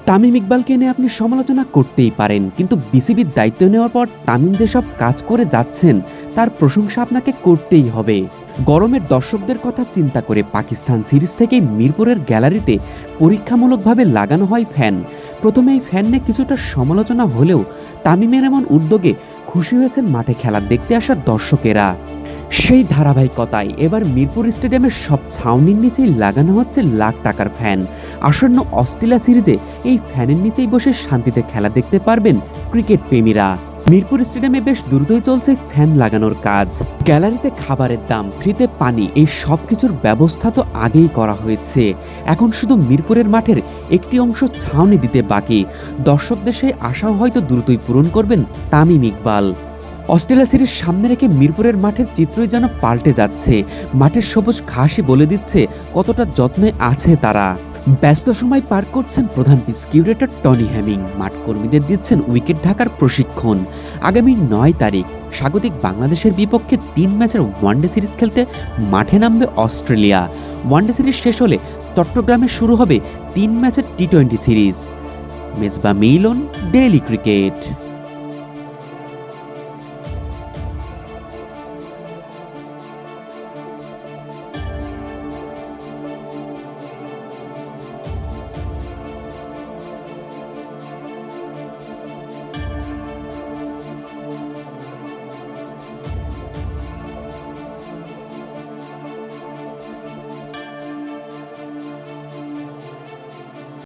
তামিম ইকবালকে নিয়ে আপনি সমালোচনা করতেই পারেন, কিন্তু বিসিবির দায়িত্ব নেওয়ার পর তামিম যেসব কাজ করে যাচ্ছেন তার প্রশংসা আপনাকে করতেই হবে। গরমের দর্শকদের কথা চিন্তা করে পাকিস্তান সিরিজ থেকেই মিরপুরের গ্যালারিতে পরীক্ষামূলকভাবে লাগানো হয় ফ্যান। প্রথমে এই ফ্যান নিয়ে কিছুটা সমালোচনা হলেও তামিমের এমন উদ্যোগে খুশি হয়েছেন মাঠে খেলা দেখতে আসা দর্শকেরা। সেই ধারাবাহিকতায় এবার মিরপুর স্টেডিয়ামের সব ছাউনির নিচেই লাগানো হচ্ছে লাখ টাকার ফ্যান। আসন্ন অস্ট্রেলিয়া সিরিজে এই ফ্যানের নিচেই বসে শান্তিতে খেলা দেখতে পারবেন ক্রিকেট প্রেমীরা। মিরপুর স্টেডিয়ামে বেশ দ্রুতই চলছে ফ্যান লাগানোর কাজ। গ্যালারিতে খাবারের দাম, ফ্রিতে পানি, এই সব কিছুর ব্যবস্থা তো আগেই করা হয়েছে। এখন শুধু মিরপুরের মাঠের একটি অংশ ছাউনি দিতে বাকি। দর্শকদের সেই আশাও হয়তো দ্রুতই পূরণ করবেন তামিম ইকবাল। অস্ট্রেলিয়া সিরিজ সামনে রেখে মিরপুরের মাঠের চিত্রই যেন পাল্টে যাচ্ছে। মাঠের সবুজ ঘাসই বলে দিচ্ছে কতটা যত্নে আছে তারা। ব্যস্ত সময় পার করছেন প্রধান পিচ কিউরেটর টনি হ্যামিং, মাঠ কর্মীদের দিচ্ছেন উইকেট ঢাকার প্রশিক্ষণ। আগামী ৯ তারিখ স্বাগতিক বাংলাদেশের বিপক্ষে ৩ ম্যাচের ওয়ানডে সিরিজ খেলতে মাঠে নামবে অস্ট্রেলিয়া। ওয়ানডে সিরিজ শেষ হলে চট্টগ্রামে শুরু হবে ৩ ম্যাচের টি-20 সিরিজ। মেজবা মিলন, ডেইলি ক্রিকেট।